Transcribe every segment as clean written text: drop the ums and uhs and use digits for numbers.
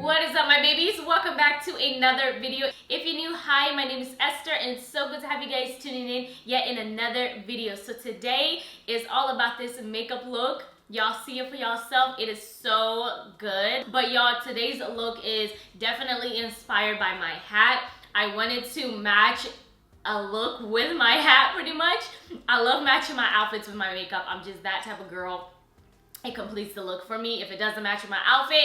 What is up, my babies? Welcome back to another video. If you're new, hi, my name is Esther and it's so good to have you guys tuning in yet in another video. So today is all about this makeup look. Y'all see it for yourself. It is so good. But y'all, today's look is definitely inspired by my hat. I wanted to match a look with my hat pretty much. I love matching my outfits with my makeup. I'm just that type of girl. It completes the look for me. If it doesn't match with my outfit,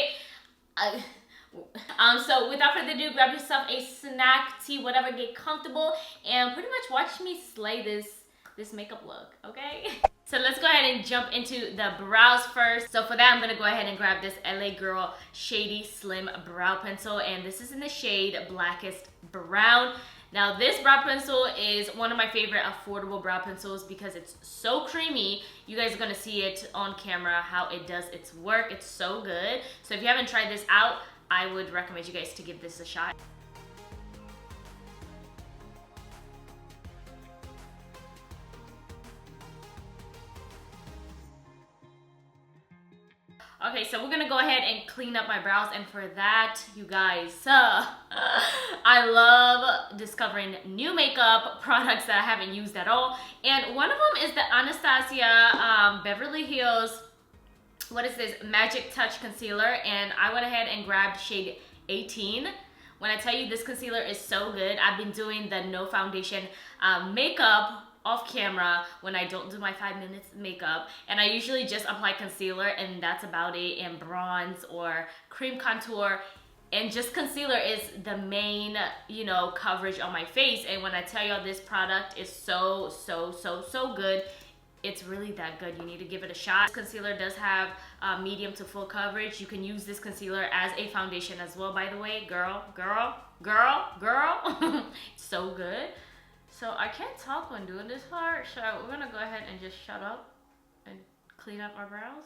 so without further ado, grab yourself a snack, tea, whatever, get comfortable, and pretty much watch me slay this makeup look, okay? So let's go ahead and jump into the brows first. So for that, I'm gonna go ahead and grab this LA Girl Shady Slim Brow Pencil, and this is in the shade Blackest Brown. Now this brow pencil is one of my favorite affordable brow pencils because it's so creamy. You guys are gonna see it on camera how it does its work. It's so good. So if you haven't tried this out, I would recommend you guys to give this a shot. Okay, so we're gonna go ahead and clean up my brows, and for that, you guys, I love discovering new makeup products that I haven't used at all, and one of them is the Anastasia Beverly Hills, what is this, Magic Touch Concealer, and I went ahead and grabbed shade 18. When I tell you this concealer is so good, I've been doing the no foundation makeup off camera when I don't do my 5 minutes makeup, and I usually just apply concealer and that's about it, and bronze or cream contour, and just concealer is the main, you know, coverage on my face. And when I tell y'all this product is so good, it's really that good. You need to give it a shot. This concealer does have medium to full coverage. You can use this concealer as a foundation as well, by the way. Girl. It's so good. So I can't talk when doing this part, so we're gonna go ahead and just shut up and clean up our brows.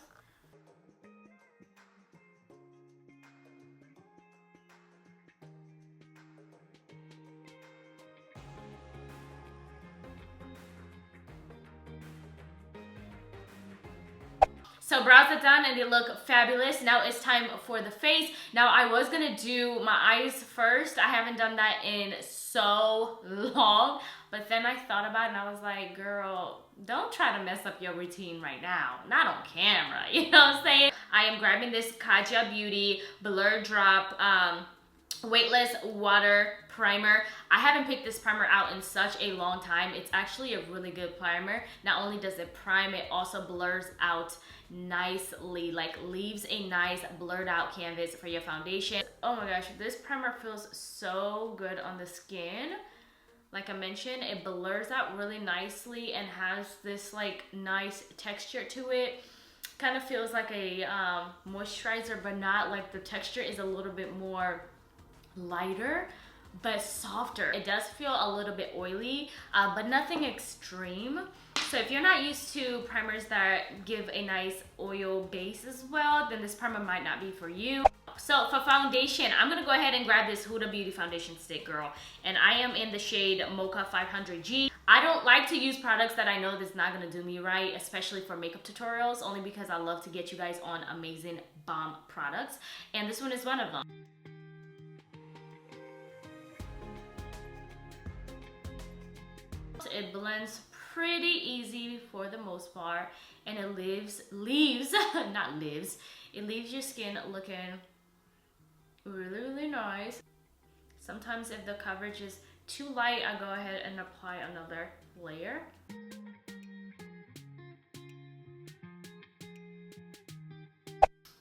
So brows are done and they look fabulous. Now it's time for the face. Now I was gonna do my eyes first. I haven't done that in so long, but then I thought about it and I was like, girl, don't try to mess up your routine right now. Not on camera, you know what I'm saying? I am grabbing this Kaja Beauty Blur Drop Weightless Water Primer. I haven't picked this primer out in such a long time. It's actually a really good primer. Not only does it prime, it also blurs out nicely, like leaves a nice blurred out canvas for your foundation. Oh my gosh, this primer feels so good on the skin. Like I mentioned, it blurs out really nicely and has this like nice texture to it. Kind of feels like a moisturizer, but not, like the texture is a little bit more lighter but softer. It does feel a little bit oily, but nothing extreme. So if you're not used to primers that give a nice oil base as well, then this primer might not be for you. So for foundation, I'm gonna go ahead and grab this Huda Beauty foundation stick, girl, and I am in the shade Mocha 500G. I don't like to use products that I know that's not gonna do me right, especially for makeup tutorials, only because I love to get you guys on amazing bomb products, and this one is one of them. It blends pretty easy for the most part, and it leaves your skin looking really nice. Sometimes if the coverage is too light, I go ahead and apply another layer.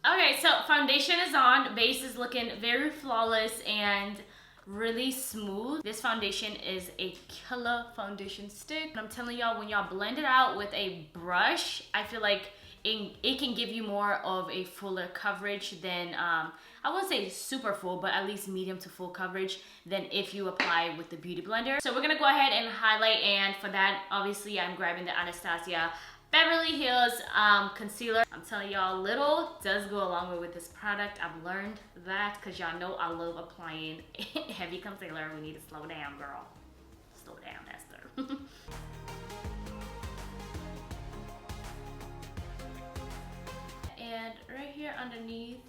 Okay, so foundation is on, base is looking very flawless and really smooth. This foundation is a killer foundation stick. I'm telling y'all, when y'all blend it out with a brush, I feel like it can give you more of a fuller coverage than, I won't say super full, but at least medium to full coverage than if you apply with the Beauty Blender. So we're gonna go ahead and highlight, and for that, obviously I'm grabbing the Anastasia Beverly Hills concealer. I'm telling y'all, little does go a long way with this product. I've learned that because y'all know I love applying heavy concealer. We need to slow down, girl. Slow down, Esther. And right here underneath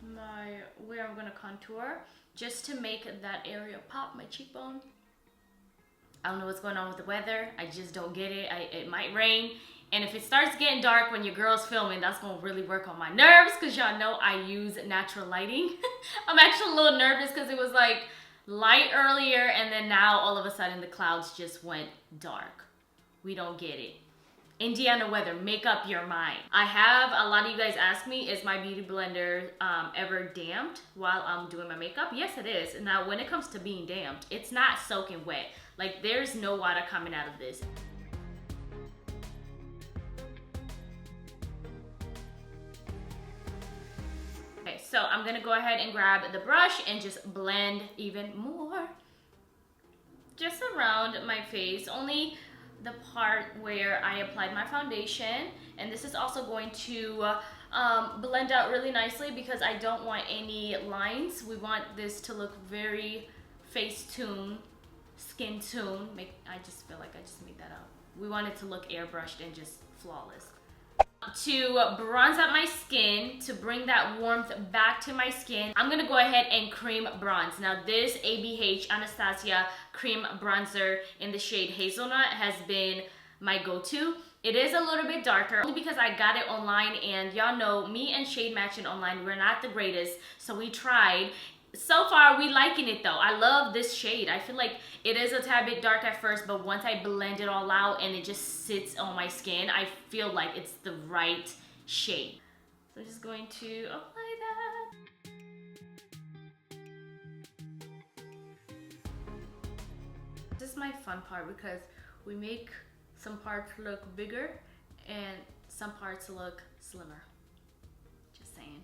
my where I'm gonna contour, just to make that area pop, my cheekbone. I don't know what's going on with the weather. I just don't get it. It might rain. And if it starts getting dark when your girl's filming, that's gonna really work on my nerves, because y'all know I use natural lighting. I'm actually a little nervous because it was like light earlier, and then now all of a sudden the clouds just went dark. We don't get it. Indiana weather, make up your mind. I have a lot of you guys ask me, is my beauty blender ever damped while I'm doing my makeup? Yes, it is. Now, when it comes to being damped, it's not soaking wet. Like, there's no water coming out of this. Okay, so I'm gonna go ahead and grab the brush and just blend even more. Just around my face, only the part where I applied my foundation, and this is also going to blend out really nicely because I don't want any lines. We want this to look very face-tuned, skin-tuned. I just feel like I just made that up. We want it to look airbrushed and just flawless. To bronze out my skin, to bring that warmth back to my skin, I'm gonna go ahead and cream bronze. Now this ABH Anastasia cream bronzer in the shade Hazelnut has been my go-to. It is a little bit darker, only because I got it online, and y'all know me and shade matching online, we're not the greatest, so we tried. So far, we liking it though. I love this shade. I feel like it is a tad bit dark at first, but once I blend it all out and it just sits on my skin, I feel like it's the right shade. So I'm just going to apply that. This is my fun part because we make some parts look bigger and some parts look slimmer. Just saying.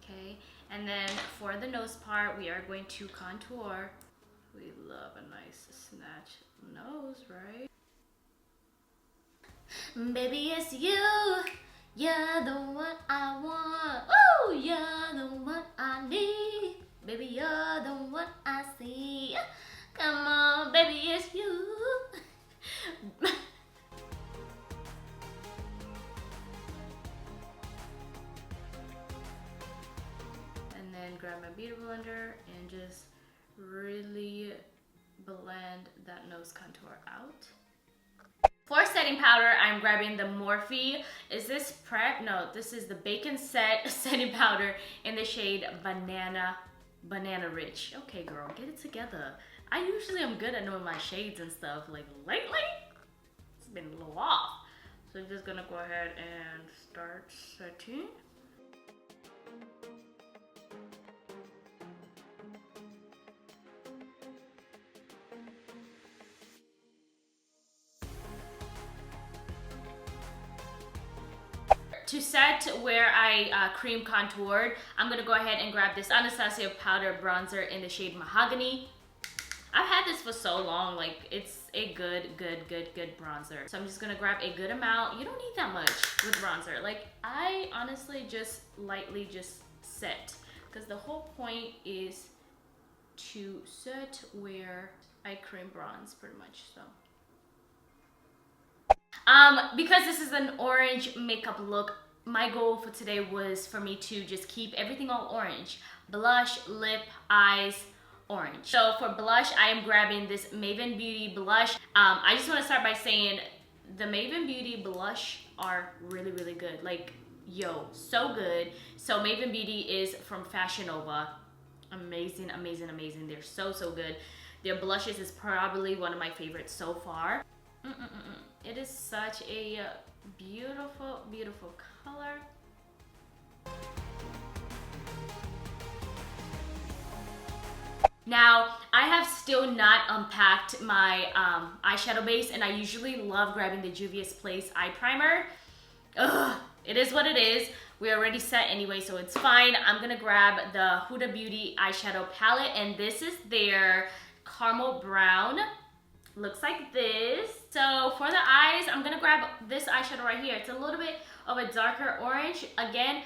Okay, and then for the nose part, we are going to contour. We love a nice snatch nose, right? Baby, it's you. You're the one I want. Oh, you're the one I need. Baby, you're the one I see. Come on, baby, it's you. Grab my beauty blender and just really blend that nose contour out. For setting powder, I'm grabbing the Morphe. Is this Prep? No, this is the Bacon Set setting powder in the shade Banana Rich. Okay, girl, get it together. I usually am good at knowing my shades and stuff. Like lately, it's been a little off. So I'm just gonna go ahead and start setting. To set where I cream contoured, I'm gonna go ahead and grab this Anastasia powder bronzer in the shade Mahogany. I've had this for so long, like it's a good bronzer. So I'm just gonna grab a good amount. You don't need that much with bronzer. Like I honestly just lightly just set, because the whole point is to set where I cream bronze pretty much, so. Because this is an orange makeup look, my goal for today was for me to just keep everything all orange. Blush, lip, eyes, orange. So for blush, I am grabbing this Maven Beauty blush. I just want to start by saying the Maven Beauty blush are really good. Like, yo, so good. So Maven Beauty is from Fashion Nova. Amazing. They're so good. Their blushes is probably one of my favorites so far. It is such a beautiful color. Now, I have still not unpacked my eyeshadow base, and I usually love grabbing the Juvia's Place eye primer. Ugh, it is what it is. We're already set anyway, so it's fine. I'm gonna grab the Huda Beauty eyeshadow palette, and this is their caramel brown. Looks like this. So for the eyes, I'm gonna grab this eyeshadow right here. It's a little bit of a darker orange. Again,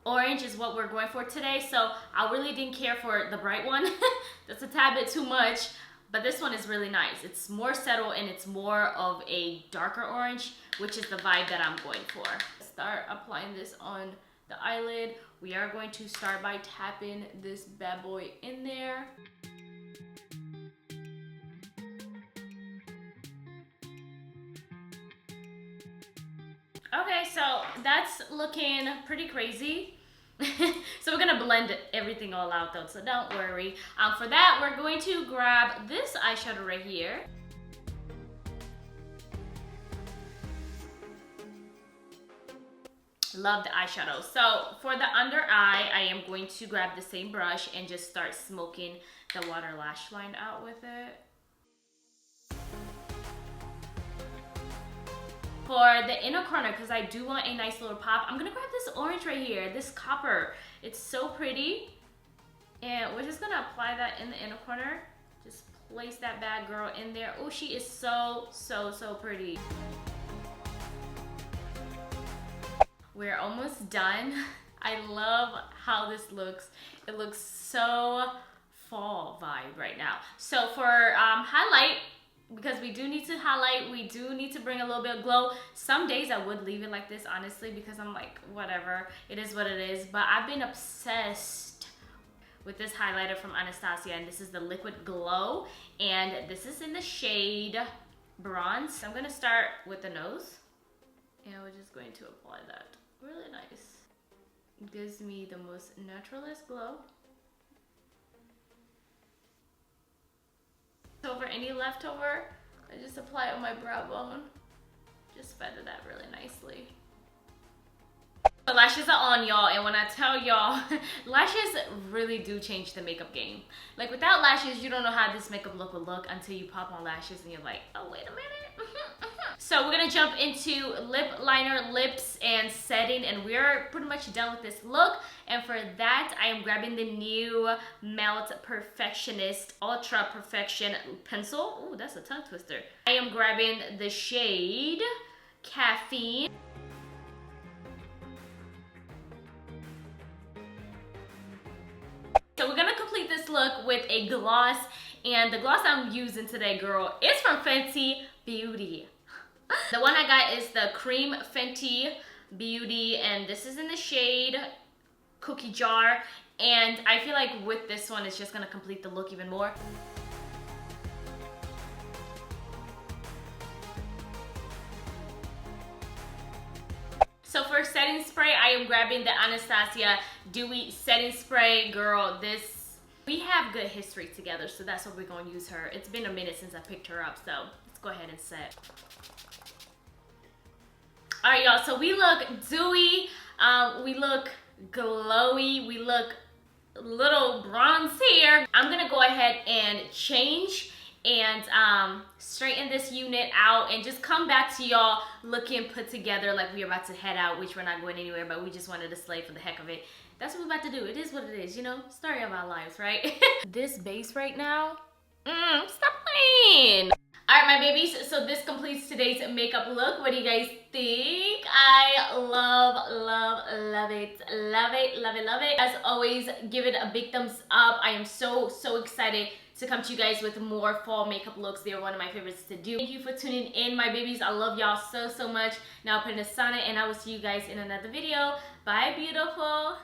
orange is what we're going for today, so I really didn't care for the bright one. That's a tad bit too much, But this one is really nice. It's more subtle and it's more of a darker orange, which is the vibe that I'm going for. Start applying this on the eyelid. We are going to start by tapping this bad boy in there. Okay, so that's looking pretty crazy. So we're gonna blend everything all out though, so don't worry. For that, we're going to grab this eyeshadow right here. Love the eyeshadow. So for the under eye, I am going to grab the same brush and just start smoking the water lash line out with it. For the inner corner, because I do want a nice little pop, I'm gonna grab this orange right here, this copper. It's so pretty. And we're just gonna apply that in the inner corner. Just place that bad girl in there. Oh, she is so, so, so pretty. We're almost done. I love how this looks. It looks so fall vibe right now. So for highlight, because we do need to highlight, we do need to bring a little bit of glow. Some days I would leave it like this, honestly, because I'm like, whatever, it is what it is. But I've been obsessed with this highlighter from Anastasia, and this is the Liquid Glow, and this is in the shade Bronze. I'm gonna start with the nose, and we're just going to apply that. Really nice. It gives me the most naturalist glow. Over any leftover, I just apply it on my brow bone. Just feather that really nicely. The lashes are on, y'all, and when I tell y'all, lashes really do change the makeup game. Like without lashes, you don't know how this makeup look will look until you pop on lashes and you're like, oh, wait a minute. So we're gonna jump into lip liner, lips, and setting, and we're pretty much done with this look. And for that, I am grabbing the new Melt Perfectionist Ultra Perfection Pencil. Oh, that's a tongue twister. I am grabbing the shade Caffeine. So we're gonna complete this look with a gloss, and the gloss I'm using today, girl, is from Fenty Beauty. The one I got is the Cream Fenty Beauty, and this is in the shade Cookie Jar, and I feel like with this one, it's just gonna complete the look even more. So for setting spray, I am grabbing the Anastasia Dewy Setting Spray. Girl, we have good history together, so that's what we're gonna use her. It's been a minute since I picked her up, so let's go ahead and set. All right, y'all, so we look dewy, we look glowy, we look a little bronze here. I'm gonna go ahead and change and straighten this unit out and just come back to y'all looking put together like we're about to head out, which we're not going anywhere, but we just wanted to slay for the heck of it. That's what we're about to do. It is what it is, you know? Story of our lives, right? This base right now, stop playing. All right, my babies, so this completes today's makeup look. What do you guys think? I love, love, love it. Love it, love it, love it. As always, give it a big thumbs up. I am so, so excited to come to you guys with more fall makeup looks. They're one of my favorites to do. Thank you for tuning in, my babies. I love y'all so, so much. Now put in a sauna, and I will see you guys in another video. Bye, beautiful.